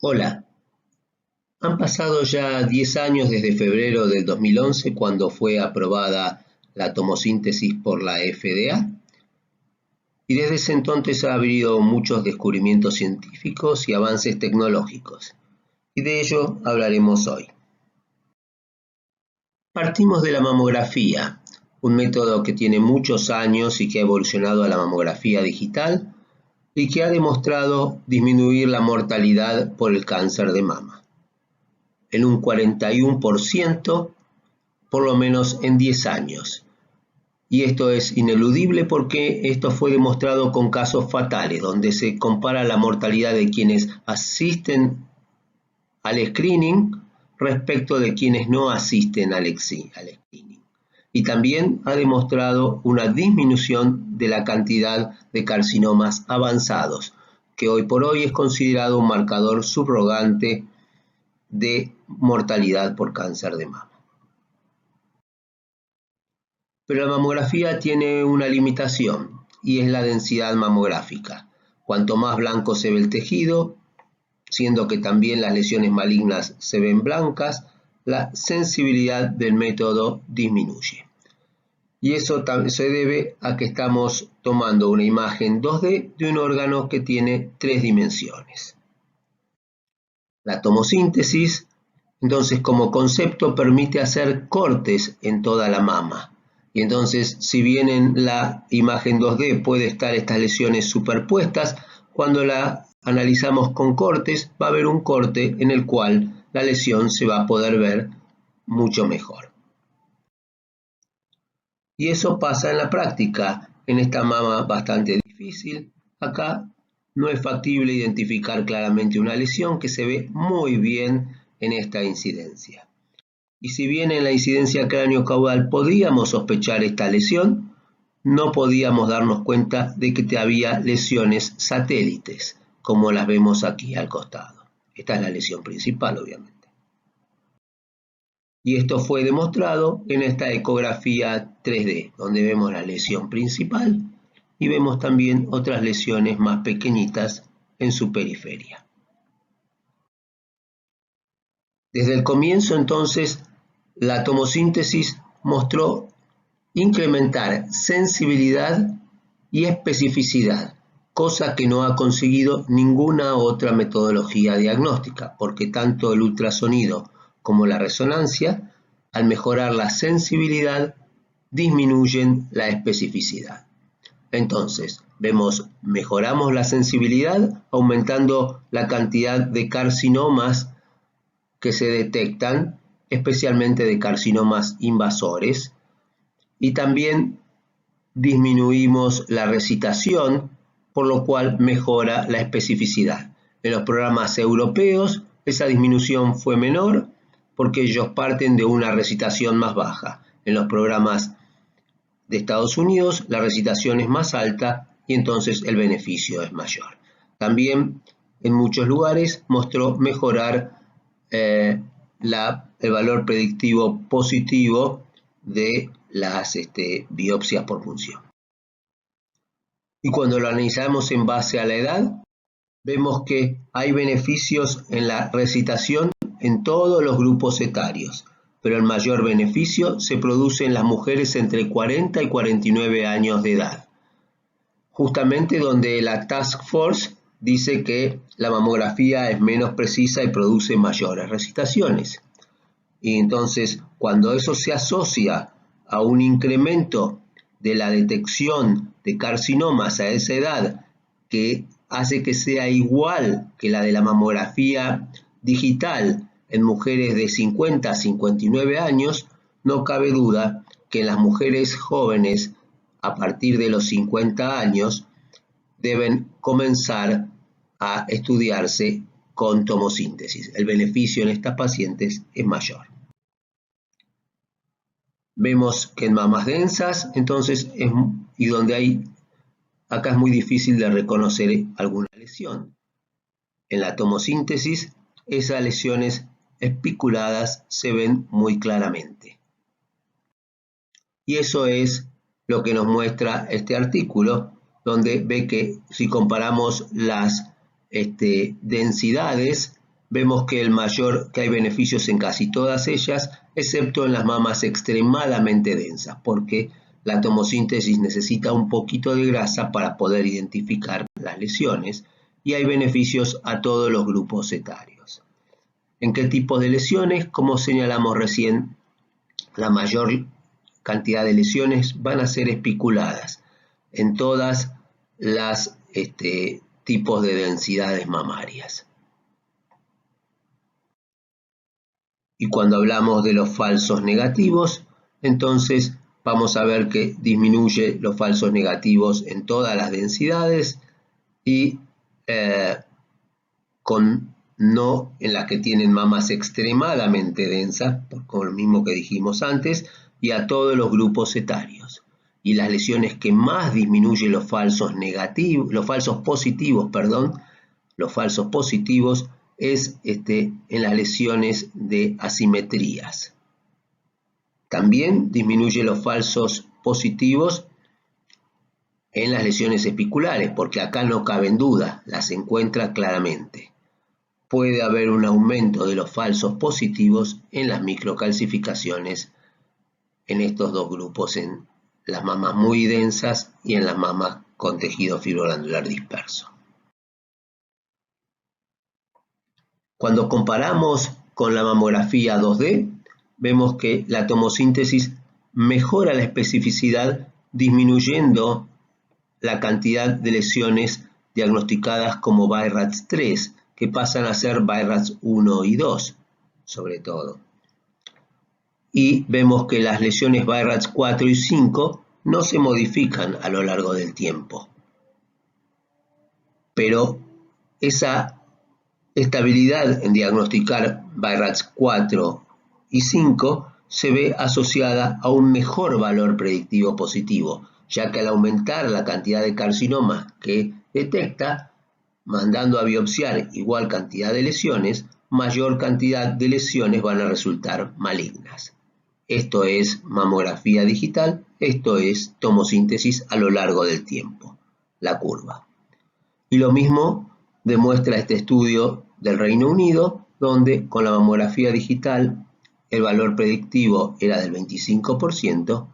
Hola, han pasado ya 10 años desde febrero del 2011 cuando fue aprobada la tomosíntesis por la FDA y desde ese entonces ha habido muchos descubrimientos científicos y avances tecnológicos y de ello hablaremos hoy. Partimos de la mamografía, un método que tiene muchos años y que ha evolucionado a la mamografía digital y que ha demostrado disminuir la mortalidad por el cáncer de mama en un 41%, por lo menos en 10 años. Y esto es ineludible porque esto fue demostrado con casos fatales, donde se compara la mortalidad de quienes asisten al screening respecto de quienes no asisten al screening. Y también ha demostrado una disminución de la cantidad de carcinomas avanzados, que hoy por hoy es considerado un marcador subrogante de mortalidad por cáncer de mama. Pero la mamografía tiene una limitación y es la densidad mamográfica. Cuanto más blanco se ve el tejido, siendo que también las lesiones malignas se ven blancas, la sensibilidad del método disminuye. Y eso se debe a que estamos tomando una imagen 2D de un órgano que tiene 3 dimensiones. La tomosíntesis, entonces, como concepto permite hacer cortes en toda la mama. Y entonces, si bien en la imagen 2D puede estar estas lesiones superpuestas, cuando la analizamos con cortes, va a haber un corte en el cual la lesión se va a poder ver mucho mejor. Y eso pasa en la práctica, en esta mama bastante difícil. Acá no es factible identificar claramente una lesión que se ve muy bien en esta incidencia. Y si bien en la incidencia cráneo-caudal podíamos sospechar esta lesión, no podíamos darnos cuenta de que había lesiones satélites, como las vemos aquí al costado. Esta es la lesión principal, obviamente. Y esto fue demostrado en esta ecografía 3D, donde vemos la lesión principal y vemos también otras lesiones más pequeñitas en su periferia. Desde el comienzo, entonces, la tomosíntesis mostró incrementar sensibilidad y especificidad, cosa que no ha conseguido ninguna otra metodología diagnóstica, porque tanto el ultrasonido como la resonancia, al mejorar la sensibilidad, disminuyen la especificidad. Entonces, mejoramos la sensibilidad aumentando la cantidad de carcinomas que se detectan, especialmente de carcinomas invasores, y también disminuimos la recitación, por lo cual mejora la especificidad. En los programas europeos esa disminución fue menor porque ellos parten de una recitación más baja. En los programas de Estados Unidos la recitación es más alta y entonces el beneficio es mayor. También en muchos lugares mostró mejorar el valor predictivo positivo de las biopsias por punción. Y cuando lo analizamos en base a la edad, vemos que hay beneficios en la recitación en todos los grupos etarios, pero el mayor beneficio se produce en las mujeres entre 40 y 49 años de edad, justamente donde la Task Force dice que la mamografía es menos precisa y produce mayores recitaciones. Y entonces, cuando eso se asocia a un incremento de la detección de carcinomas a esa edad, que hace que sea igual que la de la mamografía digital en mujeres de 50 a 59 años, no cabe duda que en las mujeres jóvenes a partir de los 50 años deben comenzar a estudiarse con tomosíntesis. El beneficio en estas pacientes es mayor. Vemos que en mamas densas, entonces, y donde acá es muy difícil de reconocer alguna lesión. En la tomosíntesis, esas lesiones espiculadas se ven muy claramente. Y eso es lo que nos muestra este artículo, donde ve que si comparamos las densidades vemos que hay beneficios en casi todas ellas, excepto en las mamas extremadamente densas, porque la tomosíntesis necesita un poquito de grasa para poder identificar las lesiones, y hay beneficios a todos los grupos etarios. ¿En qué tipos de lesiones? Como señalamos recién, la mayor cantidad de lesiones van a ser espiculadas en todas las tipos de densidades mamarias. Y cuando hablamos de los falsos negativos, entonces vamos a ver que disminuye los falsos negativos en todas las densidades y no en las que tienen mamas extremadamente densas, con lo mismo que dijimos antes, y a todos los grupos etarios. Y las lesiones que más disminuyen los falsos positivos es en las lesiones de asimetrías. También disminuye los falsos positivos en las lesiones espiculares, porque acá no caben dudas, las encuentra claramente. Puede haber un aumento de los falsos positivos en las microcalcificaciones en estos dos grupos, en las mamas muy densas y en las mamas con tejido fibroglandular disperso. Cuando comparamos con la mamografía 2D, vemos que la tomosíntesis mejora la especificidad disminuyendo la cantidad de lesiones diagnosticadas como BI-RADS 3, que pasan a ser BI-RADS 1 y 2, sobre todo. Y vemos que las lesiones BI-RADS 4 y 5 no se modifican a lo largo del tiempo. Pero esa estabilidad en diagnosticar BI-RADS 4 y 5 se ve asociada a un mejor valor predictivo positivo, ya que al aumentar la cantidad de carcinomas que detecta, mandando a biopsiar igual cantidad de lesiones, mayor cantidad de lesiones van a resultar malignas. Esto es mamografía digital, esto es tomosíntesis a lo largo del tiempo, la curva. Y lo mismo demuestra este estudio del Reino Unido, donde con la mamografía digital el valor predictivo era del 25%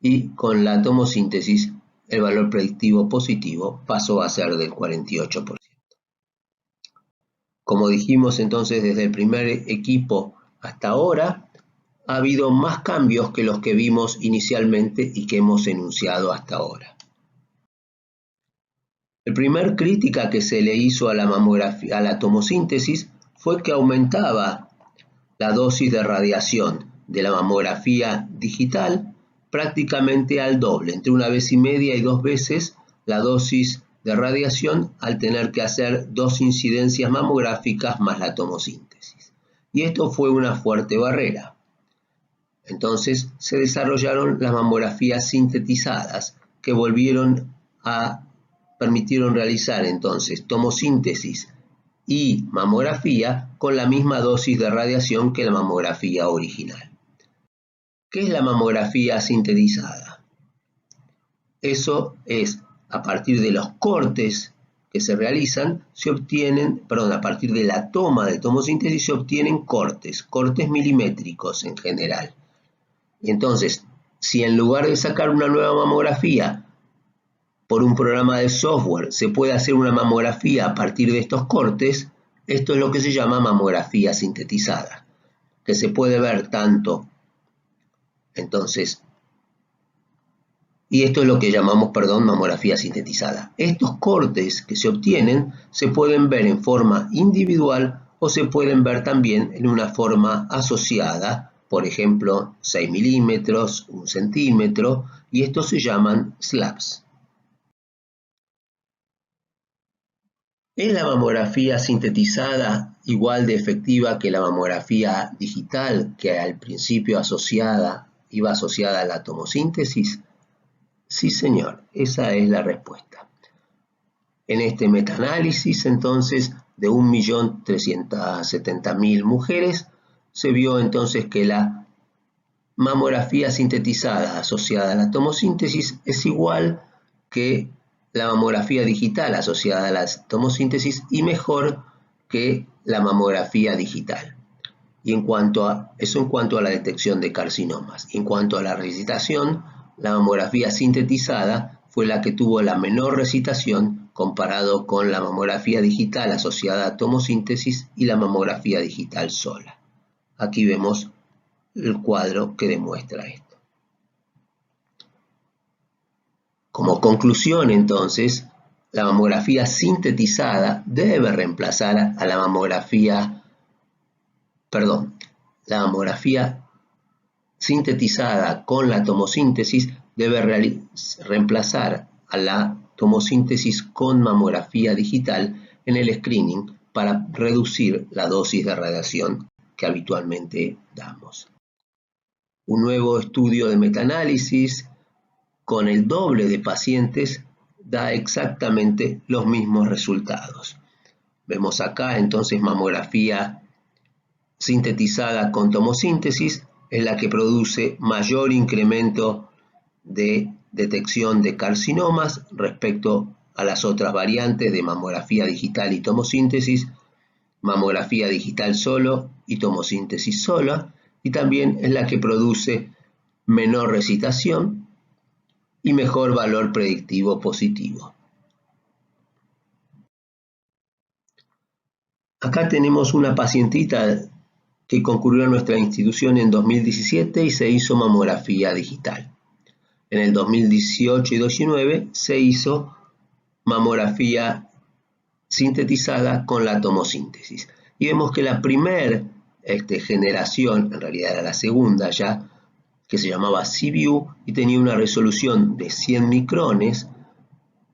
y con la tomosíntesis el valor predictivo positivo pasó a ser del 48%. Como dijimos entonces desde el primer equipo hasta ahora, ha habido más cambios que los que vimos inicialmente y que hemos enunciado hasta ahora. La primera crítica que se le hizo a la mamografía, a la tomosíntesis, fue que aumentaba la dosis de radiación de la mamografía digital prácticamente al doble, entre 1,5 veces y 2 veces la dosis de radiación al tener que hacer 2 incidencias mamográficas más la tomosíntesis. Y esto fue una fuerte barrera. Entonces se desarrollaron las mamografías sintetizadas que permitieron realizar entonces tomosíntesis y mamografía con la misma dosis de radiación que la mamografía original. ¿Qué es la mamografía sintetizada? Eso es a partir de los cortes que se realizan, a partir de la toma de tomosíntesis se obtienen cortes milimétricos en general. Entonces, si en lugar de sacar una nueva mamografía por un programa de software se puede hacer una mamografía a partir de estos cortes, esto es lo que se llama mamografía sintetizada, que se puede ver tanto, entonces, y esto es lo que llamamos, mamografía sintetizada. Estos cortes que se obtienen se pueden ver en forma individual o se pueden ver también en una forma asociada, por ejemplo, 6 milímetros, 1 centímetro, y estos se llaman slabs. ¿Es la mamografía sintetizada igual de efectiva que la mamografía digital, que al principio iba asociada a la tomosíntesis? Sí, señor, esa es la respuesta. En este metaanálisis, entonces, de 1.370.000 mujeres, se vio entonces que la mamografía sintetizada asociada a la tomosíntesis es igual que la mamografía digital asociada a la tomosíntesis y mejor que la mamografía digital. Y en cuanto a la detección de carcinomas. En cuanto a la recitación, la mamografía sintetizada fue la que tuvo la menor recitación comparado con la mamografía digital asociada a tomosíntesis y la mamografía digital sola. Aquí vemos el cuadro que demuestra esto. Como conclusión, entonces, la mamografía sintetizada debe reemplazar a la mamografía sintetizada con la tomosíntesis debe reemplazar a la tomosíntesis con mamografía digital en el screening para reducir la dosis de radiación que habitualmente damos. Un nuevo estudio de metaanálisis con el doble de pacientes da exactamente los mismos resultados. Vemos acá entonces mamografía sintetizada con tomosíntesis es la que produce mayor incremento de detección de carcinomas respecto a las otras variantes de mamografía digital y tomosíntesis, mamografía digital solo y tomosíntesis sola, y también es la que produce menor recitación y mejor valor predictivo positivo. Acá tenemos una pacientita que concurrió a nuestra institución en 2017 y se hizo mamografía digital. En el 2018 y 2019 se hizo mamografía sintetizada con la tomosíntesis. Y vemos que la primera generación, en realidad era la segunda ya, que se llamaba CView y tenía una resolución de 100 micrones,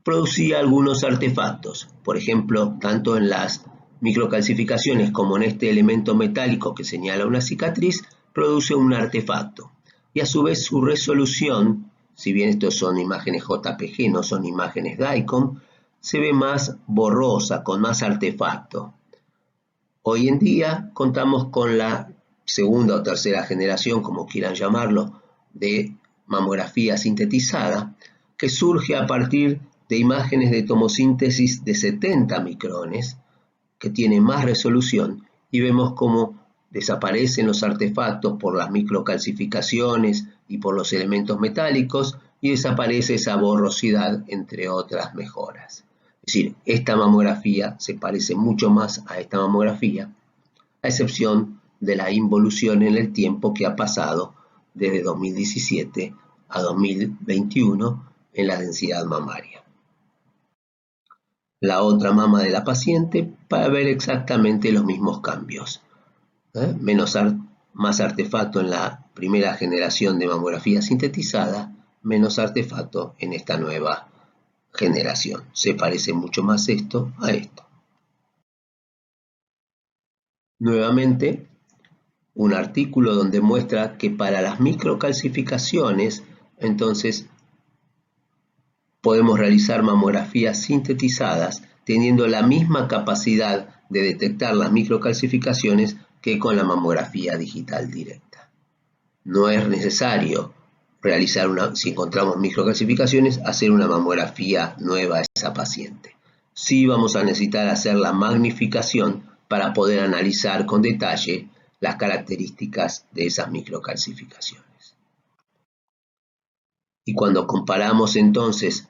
producía algunos artefactos. Por ejemplo, tanto en las microcalcificaciones como en este elemento metálico que señala una cicatriz, produce un artefacto. Y a su vez su resolución, si bien estos son imágenes JPG, no son imágenes DICOM, se ve más borrosa, con más artefacto. Hoy en día contamos con la segunda o tercera generación, como quieran llamarlo, de mamografía sintetizada, que surge a partir de imágenes de tomosíntesis de 70 micrones, que tiene más resolución, y vemos cómo desaparecen los artefactos por las microcalcificaciones y por los elementos metálicos, y desaparece esa borrosidad, entre otras mejoras. Es decir, esta mamografía se parece mucho más a esta mamografía, a excepción de la involución en el tiempo que ha pasado desde 2017 a 2021 en la densidad mamaria. La otra mama de la paciente para ver exactamente los mismos cambios. Más artefacto en la primera generación de mamografía sintetizada, menos artefacto en esta nueva generación. Se parece mucho más esto a esto. Nuevamente, un artículo donde muestra que para las microcalcificaciones, entonces, podemos realizar mamografías sintetizadas teniendo la misma capacidad de detectar las microcalcificaciones que con la mamografía digital directa. No es necesario realizar si encontramos microcalcificaciones, hacer una mamografía nueva a esa paciente. Sí vamos a necesitar hacer la magnificación para poder analizar con detalle las características de esas microcalcificaciones. Y cuando comparamos entonces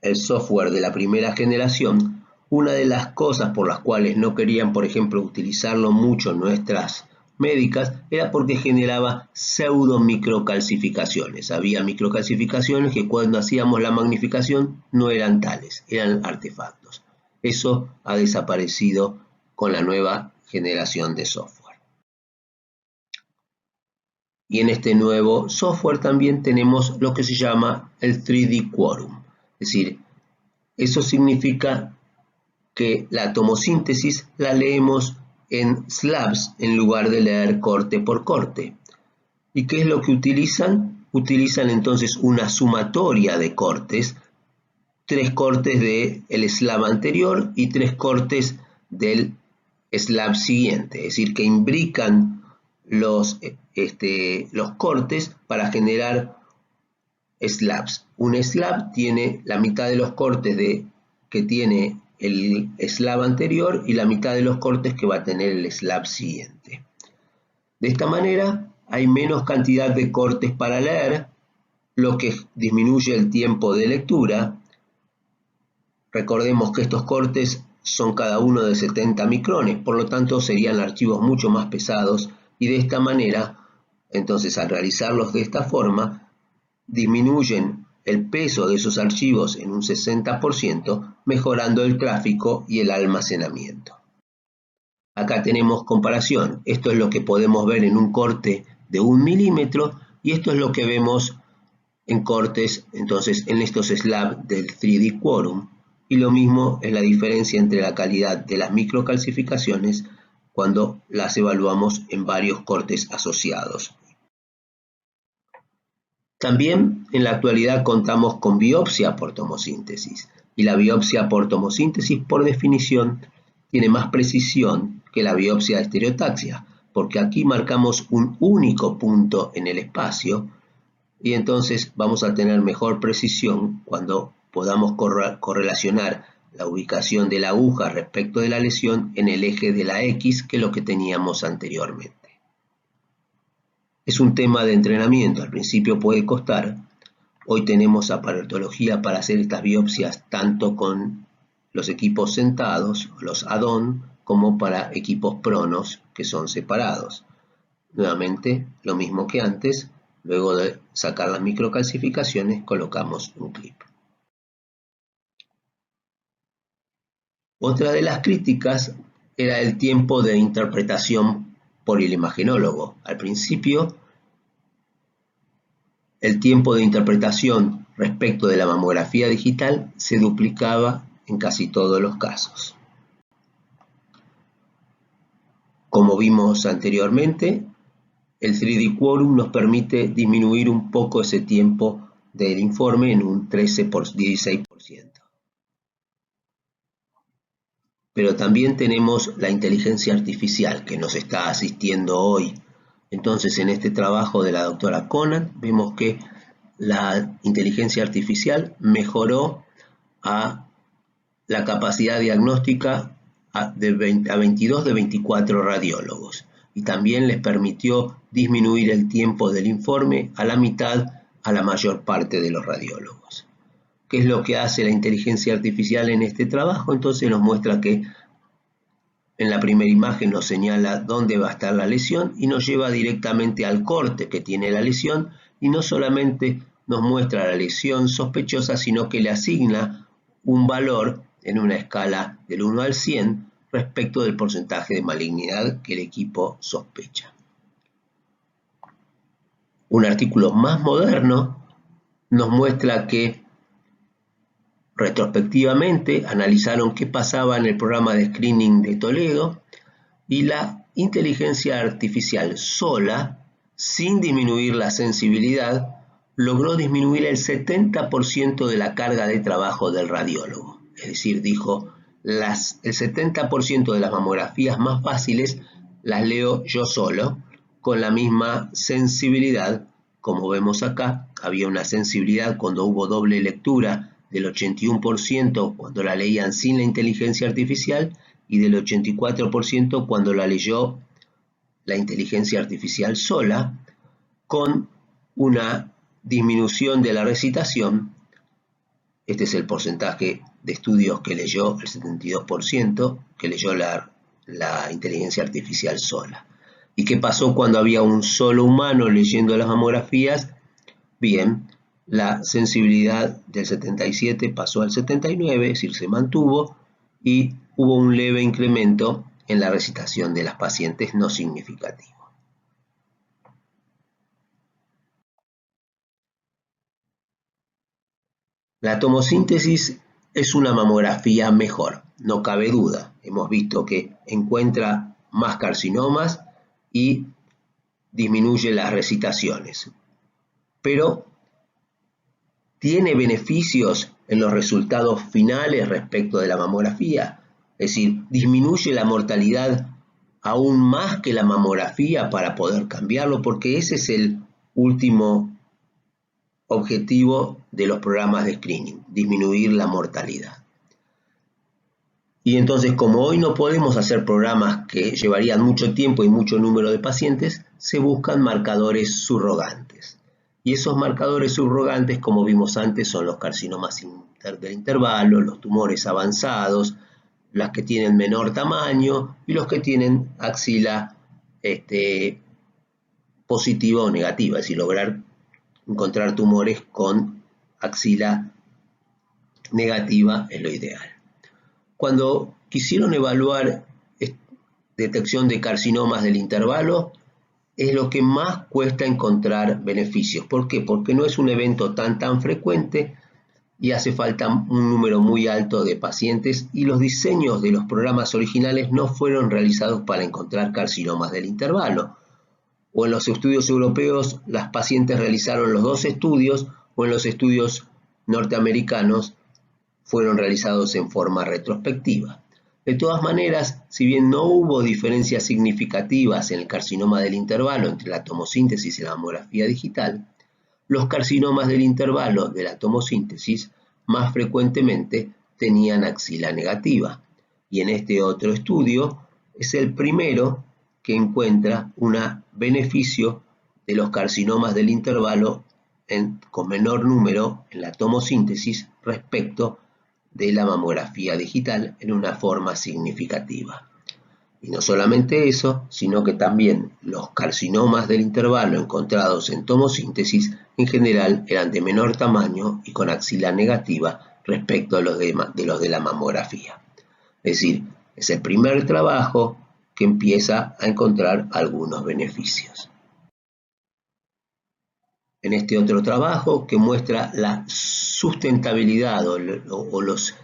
el software de la primera generación, una de las cosas por las cuales no querían, por ejemplo, utilizarlo mucho nuestras médicas, era porque generaba pseudo microcalcificaciones. Había microcalcificaciones que cuando hacíamos la magnificación no eran tales, eran artefactos. Eso ha desaparecido con la nueva generación de software. Y en este nuevo software también tenemos lo que se llama el 3D Quorum. Es decir, eso significa que la tomosíntesis la leemos en slabs en lugar de leer corte por corte. ¿Y qué es lo que utilizan? Utilizan entonces una sumatoria de cortes, 3 cortes del slab anterior y 3 cortes del slab siguiente. Es decir, que imbrican los cortes para generar slabs. Un slab tiene la mitad de los cortes que tiene el slab anterior y la mitad de los cortes que va a tener el slab siguiente. De esta manera hay menos cantidad de cortes para leer, lo que disminuye el tiempo de lectura. Recordemos que estos cortes son cada uno de 70 micrones, por lo tanto serían archivos mucho más pesados y de esta manera, entonces al realizarlos de esta forma, disminuyen el peso de esos archivos en un 60%, mejorando el tráfico y el almacenamiento. Acá tenemos comparación. Esto es lo que podemos ver en un corte de 1 milímetro y esto es lo que vemos en cortes, entonces, en estos slabs del 3D Quorum. Y lo mismo es la diferencia entre la calidad de las microcalcificaciones cuando las evaluamos en varios cortes asociados. También en la actualidad contamos con biopsia por tomosíntesis y la biopsia por tomosíntesis por definición tiene más precisión que la biopsia de estereotaxia porque aquí marcamos un único punto en el espacio y entonces vamos a tener mejor precisión cuando podamos correlacionar la ubicación de la aguja respecto de la lesión en el eje de la X que lo que teníamos anteriormente. Es un tema de entrenamiento, al principio puede costar. Hoy tenemos aparatología para hacer estas biopsias tanto con los equipos sentados, los add-on, como para equipos pronos que son separados. Nuevamente, lo mismo que antes, luego de sacar las microcalcificaciones colocamos un clip. Otra de las críticas era el tiempo de interpretación por el imagenólogo. Al principio, el tiempo de interpretación respecto de la mamografía digital se duplicaba en casi todos los casos. Como vimos anteriormente, el 3D Quorum nos permite disminuir un poco ese tiempo del informe en un 16%. Pero también tenemos la inteligencia artificial que nos está asistiendo hoy. Entonces, en este trabajo de la doctora Conan, vemos que la inteligencia artificial mejoró a la capacidad diagnóstica a 22 de 24 radiólogos y también les permitió disminuir el tiempo del informe a la mitad a la mayor parte de los radiólogos. ¿Qué es lo que hace la inteligencia artificial en este trabajo? Entonces nos muestra que en la primera imagen nos señala dónde va a estar la lesión y nos lleva directamente al corte que tiene la lesión y no solamente nos muestra la lesión sospechosa, sino que le asigna un valor en una escala del 1 al 100 respecto del porcentaje de malignidad que el equipo sospecha. Un artículo más moderno nos muestra que retrospectivamente analizaron qué pasaba en el programa de screening de Toledo y la inteligencia artificial sola, sin disminuir la sensibilidad, logró disminuir el 70% de la carga de trabajo del radiólogo. Es decir, dijo, el 70% de las mamografías más fáciles las leo yo solo, con la misma sensibilidad. Como vemos acá, había una sensibilidad cuando hubo doble lectura del 81% cuando la leían sin la inteligencia artificial y del 84% cuando la leyó la inteligencia artificial sola, con una disminución de la recitación. Este es el porcentaje de estudios que leyó, el 72%, que leyó la inteligencia artificial sola. ¿Y qué pasó cuando había un solo humano leyendo las mamografías? Bien, la sensibilidad del 77 pasó al 79, es decir, se mantuvo y hubo un leve incremento en la recitación de las pacientes no significativo. La tomosíntesis es una mamografía mejor, no cabe duda. Hemos visto que encuentra más carcinomas y disminuye las recitaciones. Pero ¿tiene beneficios en los resultados finales respecto de la mamografía? Es decir, ¿disminuye la mortalidad aún más que la mamografía para poder cambiarlo? Porque ese es el último objetivo de los programas de screening, disminuir la mortalidad. Y entonces, como hoy no podemos hacer programas que llevarían mucho tiempo y mucho número de pacientes, se buscan marcadores subrogantes. Y esos marcadores subrogantes, como vimos antes, son los carcinomas del intervalo, los tumores avanzados, las que tienen menor tamaño y los que tienen axila positiva o negativa, es decir, lograr encontrar tumores con axila negativa es lo ideal. Cuando quisieron evaluar detección de carcinomas del intervalo, es lo que más cuesta encontrar beneficios. ¿Por qué? Porque no es un evento tan frecuente y hace falta un número muy alto de pacientes, y los diseños de los programas originales no fueron realizados para encontrar carcinomas del intervalo. O en los estudios europeos, las pacientes realizaron los dos estudios, o en los estudios norteamericanos fueron realizados en forma retrospectiva. De todas maneras, si bien no hubo diferencias significativas en el carcinoma del intervalo entre la tomosíntesis y la mamografía digital, los carcinomas del intervalo de la tomosíntesis más frecuentemente tenían axila negativa. Y en este otro estudio es el primero que encuentra un beneficio de los carcinomas del intervalo con menor número en la tomosíntesis respecto de la mamografía digital en una forma significativa. Y no solamente eso, sino que también los carcinomas del intervalo encontrados en tomosíntesis en general eran de menor tamaño y con axila negativa respecto a los de la mamografía. Es decir, es el primer trabajo que empieza a encontrar algunos beneficios. En este otro trabajo, que muestra la sustentabilidad o los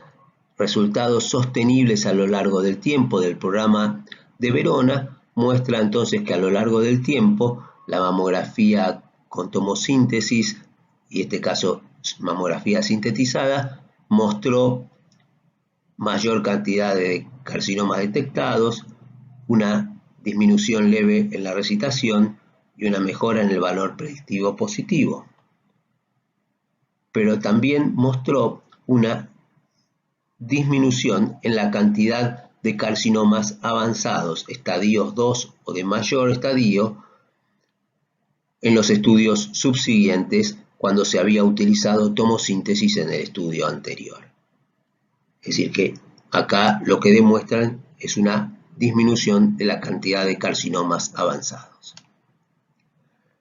resultados sostenibles a lo largo del tiempo del programa de Verona, muestra entonces que a lo largo del tiempo la mamografía con tomosíntesis, y en este caso mamografía sintetizada, mostró mayor cantidad de carcinomas detectados, una disminución leve en la recitación y una mejora en el valor predictivo positivo. Pero también mostró una disminución en la cantidad de carcinomas avanzados, estadios 2 o de mayor estadio, en los estudios subsiguientes cuando se había utilizado tomosíntesis en el estudio anterior. Es decir, que acá lo que demuestran es una disminución de la cantidad de carcinomas avanzados.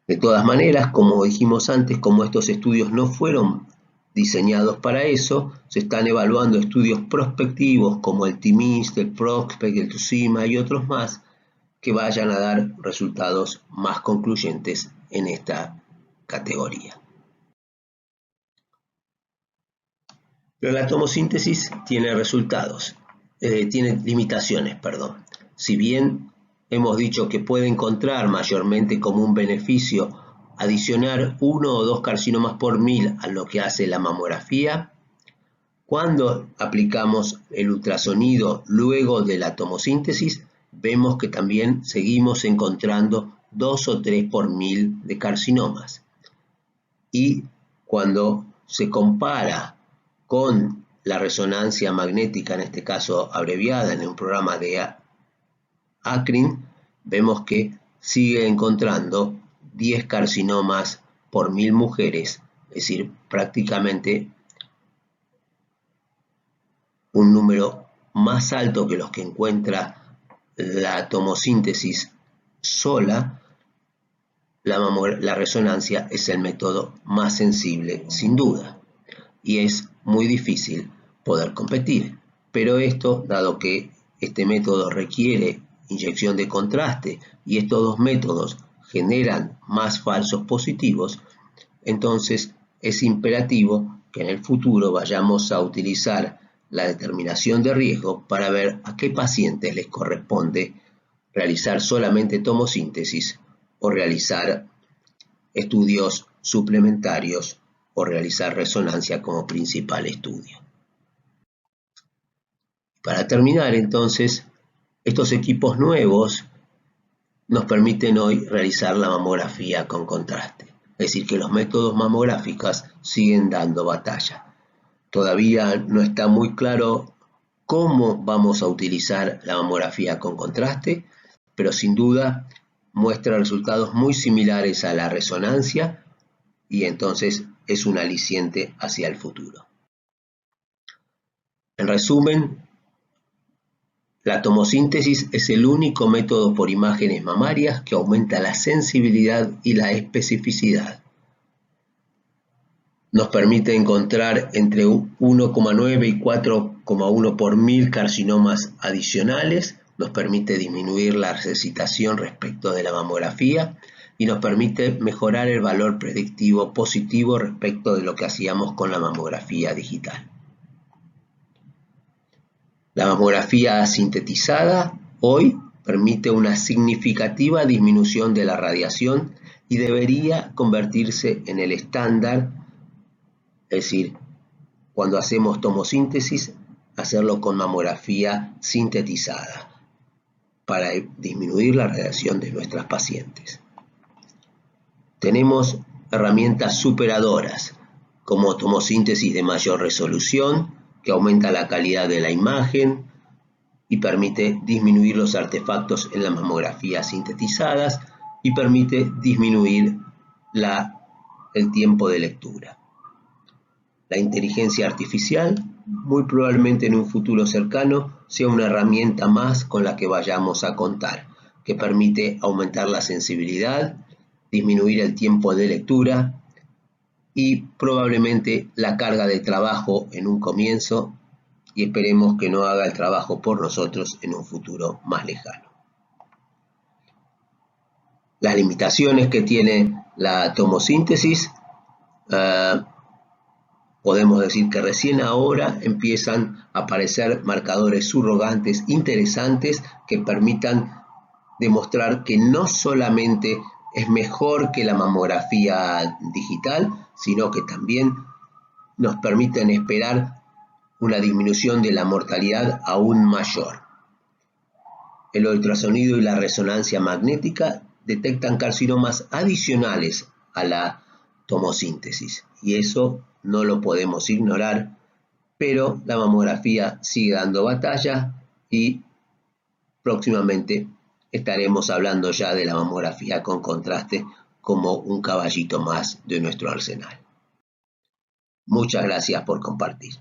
De todas maneras, como dijimos antes, como estos estudios no fueron diseñados para eso, se están evaluando estudios prospectivos como el TIMIST, el PROSPECT, el TUSIMA y otros más que vayan a dar resultados más concluyentes en esta categoría. Pero la tomosíntesis tiene limitaciones. Si bien hemos dicho que puede encontrar mayormente como un beneficio adicionar 1 o 2 carcinomas por 1000 a lo que hace la mamografía, cuando aplicamos el ultrasonido luego de la tomosíntesis, vemos que también seguimos encontrando 2 o 3 por 1000 de carcinomas. Y cuando se compara con la resonancia magnética, en este caso abreviada en un programa de ACRIN, vemos que sigue encontrando 10 carcinomas por 1000 mujeres, es decir, prácticamente un número más alto que los que encuentra la tomosíntesis sola. La resonancia es el método más sensible, sin duda, y es muy difícil poder competir. Pero esto, dado que este método requiere inyección de contraste y estos dos métodos generan más falsos positivos, entonces es imperativo que en el futuro vayamos a utilizar la determinación de riesgo para ver a qué pacientes les corresponde realizar solamente tomosíntesis o realizar estudios suplementarios o realizar resonancia como principal estudio. Para terminar, entonces, estos equipos nuevos nos permiten hoy realizar la mamografía con contraste. Es decir, que los métodos mamográficos siguen dando batalla. Todavía no está muy claro cómo vamos a utilizar la mamografía con contraste, pero sin duda muestra resultados muy similares a la resonancia y entonces es un aliciente hacia el futuro. En resumen, la tomosíntesis es el único método por imágenes mamarias que aumenta la sensibilidad y la especificidad. Nos permite encontrar entre 1,9 y 4,1 por mil carcinomas adicionales, nos permite disminuir la recitación respecto de la mamografía y nos permite mejorar el valor predictivo positivo respecto de lo que hacíamos con la mamografía digital. La mamografía sintetizada hoy permite una significativa disminución de la radiación y debería convertirse en el estándar, es decir, cuando hacemos tomosíntesis, hacerlo con mamografía sintetizada para disminuir la radiación de nuestras pacientes. Tenemos herramientas superadoras como tomosíntesis de mayor resolución, que aumenta la calidad de la imagen y permite disminuir los artefactos en las mamografías sintetizadas y permite disminuir el tiempo de lectura. La inteligencia artificial, muy probablemente en un futuro cercano, sea una herramienta más con la que vayamos a contar, que permite aumentar la sensibilidad, disminuir el tiempo de lectura y probablemente la carga de trabajo en un comienzo, y esperemos que no haga el trabajo por nosotros en un futuro más lejano. Las limitaciones que tiene la tomosíntesis, podemos decir que recién ahora empiezan a aparecer marcadores surrogantes interesantes que permitan demostrar que no solamente es mejor que la mamografía digital, sino que también nos permiten esperar una disminución de la mortalidad aún mayor. El ultrasonido y la resonancia magnética detectan carcinomas adicionales a la tomosíntesis y eso no lo podemos ignorar, pero la mamografía sigue dando batalla y próximamente estaremos hablando ya de la mamografía con contraste como un caballito más de nuestro arsenal. Muchas gracias por compartir.